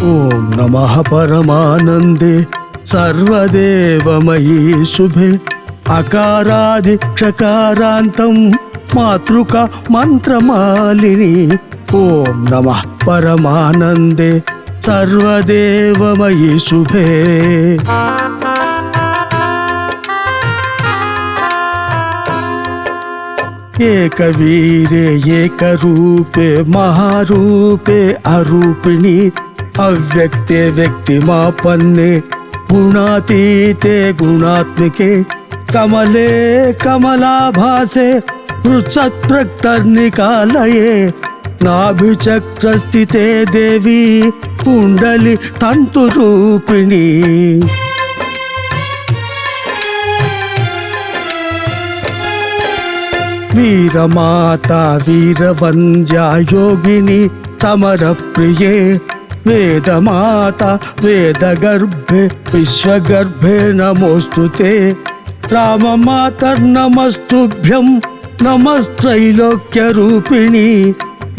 ఓం నమః పరమానందే సర్వదేవమయీ శుభే అకారాదిక్షకారాంతం మాతృక మంత్రమాలిని. ఓం నమః పరమానందే సర్వదేవమయీ శుభే. ఏకవీరే ఏకరూపే మహారూపే అరూపిణి అవ్యక్తే వ్యక్తిమాపన్నే గుణాతీతే గుణాత్మికే కమలే కమలాభాసే వృత్సత్ప్రక్తర్నికాలయే నాభిచక్రస్థితే దేవి కుండలి తంతురూపిణి. వీరమాత వీరవంద్యా యోగిని సమరప్రియే వేదమాత వేదగర్భే విశ్వగర్భే నమోస్తుతే. రామమాతర్నమస్తుభ్యం నమస్త్రైలోక్యరూపిణి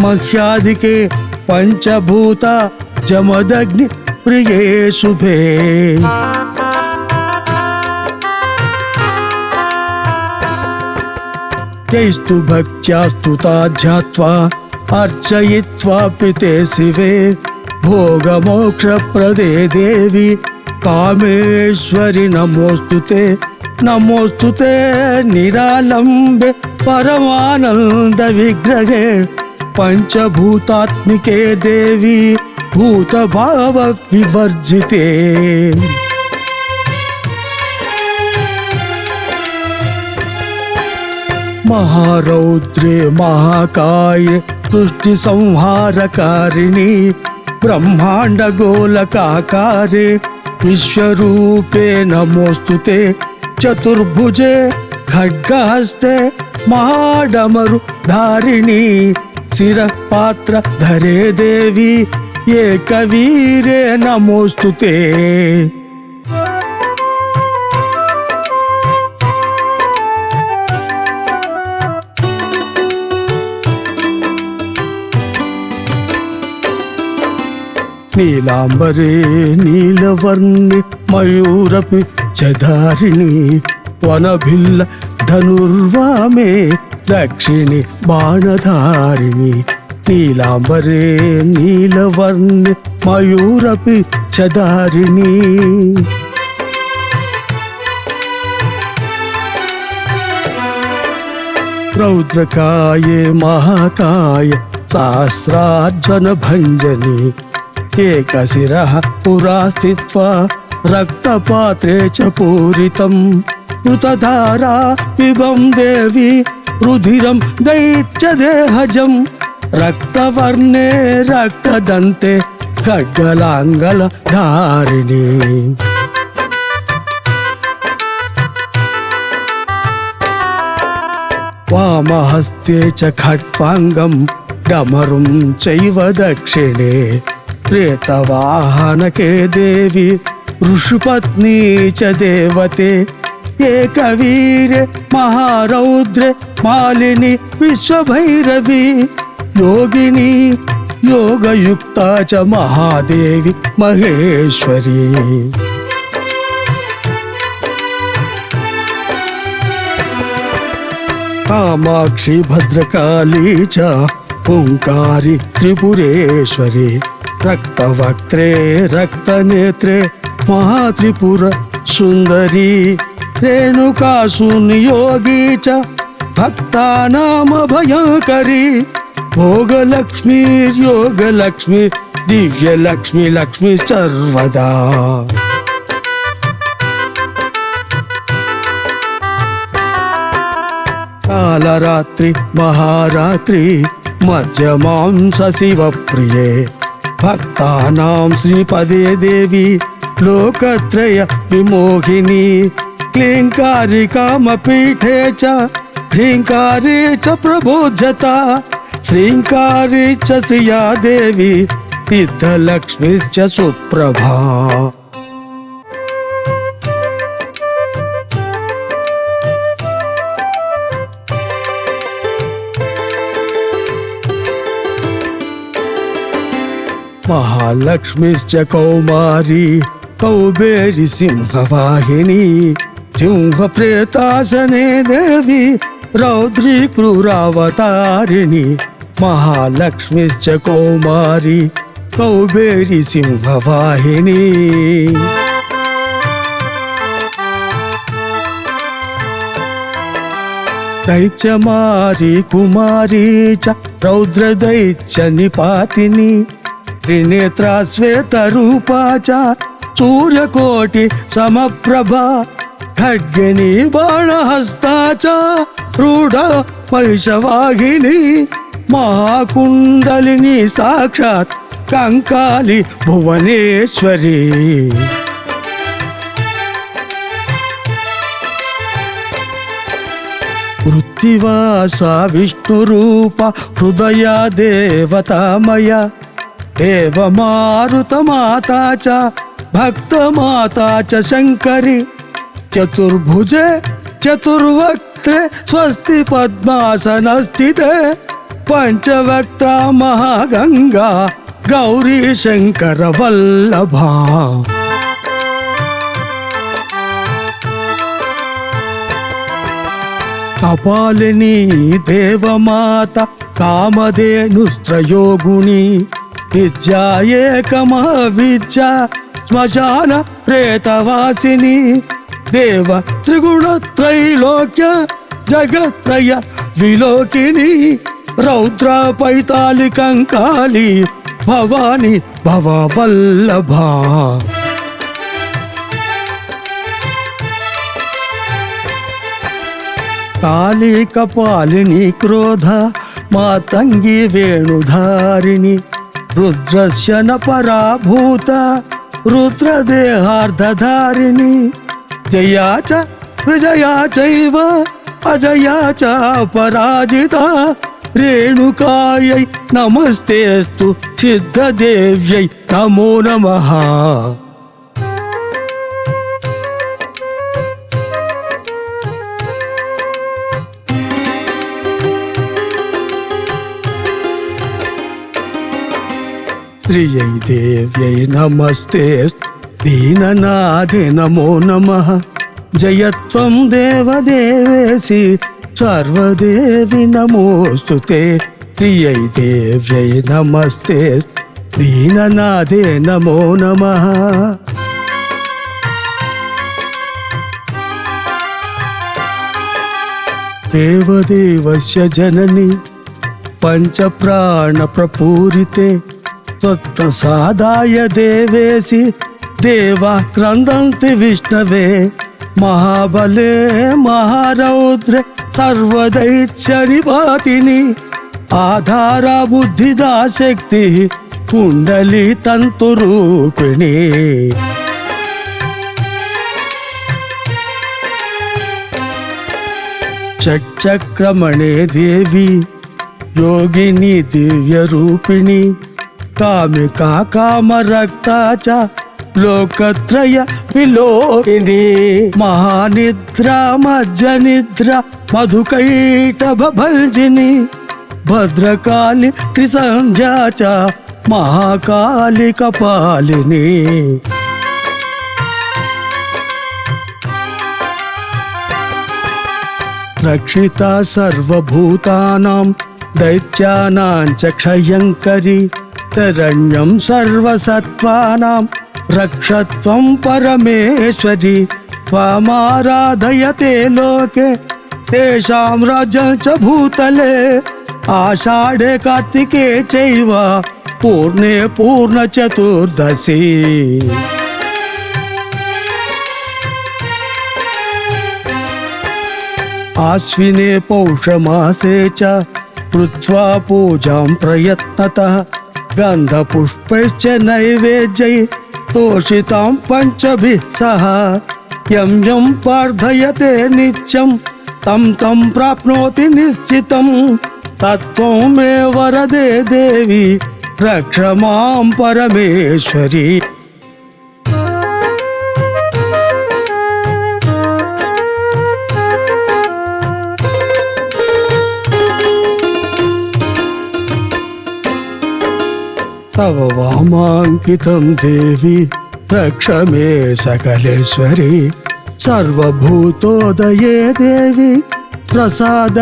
మహ్యాదికే పంచభూత జమదగ్ని ప్రియే శుభే. జైస్తు భక్త్యా స్తుతా ధ్యాత్వా అర్చయిత్వా పితే శివే భోగమోక్షప్రదే దేవి కామేశ్వరి నమోస్తుతే. నమోస్తుతే నిరాలంబే పరమానంద విగ్రహే పంచభూతాత్మికే దేవి భూతభావ వివర్జితే. మహారౌద్రే మహాకాయే సృష్టి సంహారకారిణి బ్రహ్మాండ గోలకాకారే విశ్వరూపే నమోస్తుతే. చతుర్భుజే ఖడ్గహస్తే మహాడమరు ధారిణి శిరపాత్ర ధరే దేవి ఏకవీరే నమోస్తుతే. నీలాంబరే నీలవర్ణి మయూరపి చధారిణి వనభిల్ల ధనుర్వామే దక్షిణి బాణధారిణి. నీలాంబరే నీలవర్ణి మయూరపి చధారిణి. రౌద్రకాయే మహాకాయ సహస్రార్జన భంజని ఏకశిరః పురా స్థిత్వా రక్తపాత్రే చ పూరితం ఋతధారా పిబం దేవి రుధిరం దైత్యదేహజం రక్తవర్ణే రక్తదంతే ఖడ్గలాంగల ధారిణి. వామహస్తే చ ఖట్వాంగం డమరుం చైవ దక్షిణే ప్రేతవాహనకే దేవి ఋషిపత్ని చ దేవతే. ఏకవీరే మహారౌద్రే మాలిని విశ్వభైరవి యోగిని యోగయుక్త చ మహాదేవి మహేశ్వరి. కామాక్షి భద్రకాళీ చ ఓంకారి త్రిపురేశ్వరి రక్తవక్త్రే రక్తనేత్రే మహాత్రిపుర సుందరి రేణుకాసునియోగి చ భక్తానామ భయంకరి భోగలక్ష్మీర్యోగలక్ష్మి దివ్యలక్ష్మి లక్ష్మి సర్వదా. కాలరాత్రి మహారాత్రి మధ్యమాంస శివప్రియే భక్తానాం శ్రీపదే దేవి లోకత్రయ విమోహిని క్లీంకారి కామపీఠే చ హ్రీంకారి చ ప్రబోధ్యత శ్రీంకారి చ శ్రియా దేవి సిద్ధలక్ష్మిశ్చ సుప్రభా. महालक्ष्मीश्च कौमारी कौबेरी सिंहवाहिनी सिंहप्रेतासने देवी रौद्री क्रूरावतारिणी महालक्ष्मीश्च कौमारी कौबेरी सिंहवाहिनी दैत्यमारी कुमारी च रौद्रदैत्य निपातिनी त्रिनेत्रा श्वेतरूपा च सूर्यकोटि समप्रभा खड्गिनी बाणहस्ता च रूढ महिषवाहिनी महाकुण्डलिनी साक्षात् कंकाली भुवनेश्वरी वृत्तिवासा विष्णुरूप हृदया देवतामया देवमारुतमाता च भक्तमाता च शङ्करी चतुर्भुजे चतुर्वक्त्रे स्वस्ति पद्मासनस्थिते पंचवक्त्रा महागंगा गौरी शंकर वल्लभा कपालिनी देवमाता कामधेनुस्त्रयोगुणी विद्या एकमहाविद्या श्मशान प्रेतवासिनी देव त्रिगुणत्रैलोक्य जगत्त्रय विलोकिनी रौद्र पैताली कंकाली भवानी भववल्लभा काली कपालिनी क्रोध मातंगी वेणुधारिणी रुद्रस्य न पराभूत रुद्रदेहार्धधारिणी जया च विजया चैव अजया च पराजिता रेणुकायै नमस्तेस्तु सिद्धदेव्यै नमो नमः त्रियै देव्यै नमस्ते दीननाथे नमो नमः जयत्वं देवदेवेसि सर्वदेवी नमोस्तुते त्रियै देव्यै नमस्ते दीननाथे नमो नमः देवदेवस्य जननी पंचप्राणप्रपूरिते त्वत्प्रसादाय देवेसि देवा क्रन्दन्ति विष्णवे महाबले महारौद्रे सर्वदैत्यनिपातिनी आधारा बुद्धिदा शक्ति कुंडली तंतुरूपिणी चक्रमणे देवी योगिनी दिव्य रूपिणी कामिका कामरक्ता च लोकत्रय विलोकिनी महानिद्रा मज्जनिद्रा मधुकैटभभञ्जिनी भद्रकाली त्रिसंध्या च महाकाली कपालिनी रक्षिता सर्वभूतानां दैत्यानां च क्षयङ्करी तरण्यं सर्वसत्त्वानां रक्षत्वं परमेश्वरी त्वामाराधयते लोके तेषां राज्यं च भूतले आषाढे कार्तिके चैव पूर्णे पूर्णचतुर्दशी आश्विने पौषमासे च कृत्वा पूजां प्रयत्नतः गन्धपुष्पैश्च नैवेद्यै तोषितां पञ्चभिः सह यं यं प्रार्थयते नित्यं तं तं प्राप्नोति निश्चितं तत्त्वं मे वरदे देवी रक्ष मां परमेश्वरी तव वामाङ्कितं देवी रक्ष मे सकलेश्वरी सर्वभूतोदये देवी प्रसाद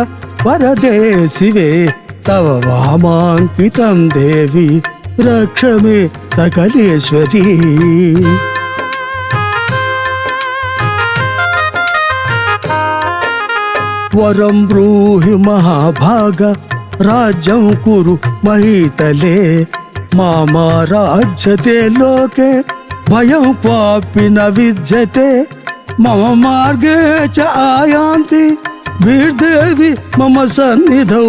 वरदे शिवे तव वामाङ्कितं देवी रक्ष मे सकलेश्वरी वरं ब्रूहि महाभाग राज्यं कुरु महीतले मामाराज्यते लोके भयं क्वापि न विद्यते मम मार्गे च आयान्ति भीर्देवी मम सन्निधौ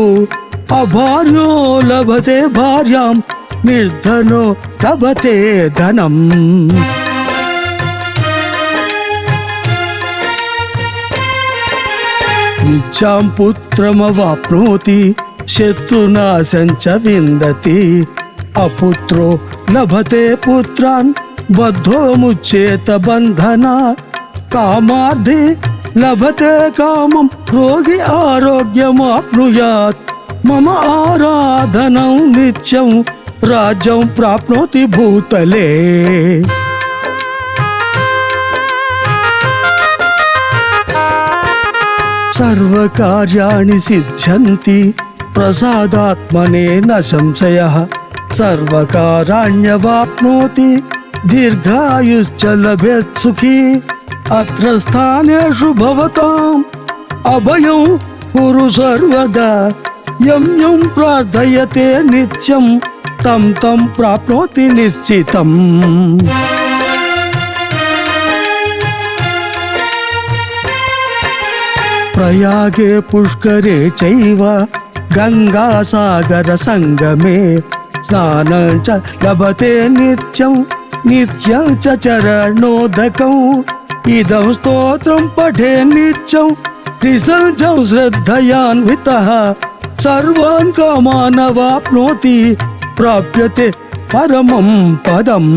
अभार्यो लभते भार्यां निर्धनो लभते धनम् इच्छां पुत्रमवाप्नोति शत्रुनाशं च विन्दति अपुत्रो लभते पुत्रान् बद्धो मुच्येत बन्धनात् कामार्धे लभते कामं रोगी आरोग्यमाप्नुयात् मम आराधनं नित्यं राज्यं प्राप्नोति भूतले सर्वकार्याणि सिद्ध्यन्ति प्रसादात्मने न संशयः सर्वकाराण्यवाप्नोति दीर्घायुश्च लभेत् सुखी अत्र स्थानेषु भवताम् अभयं कुरु सर्वदा यं यं प्रार्थयते नित्यं तं तं प्राप्नोति निश्चितम् प्रयागे पुष्करे चैव गंगासागर संगमे स्नानं च लभते नित्यं नित्यं च चरणोदकम् इदं स्तोत्रं पठे नित्यं त्रिसंध्यं श्रद्धयान्वितः सर्वान् कामान् अवाप्नोति प्राप्यते परमं पदम्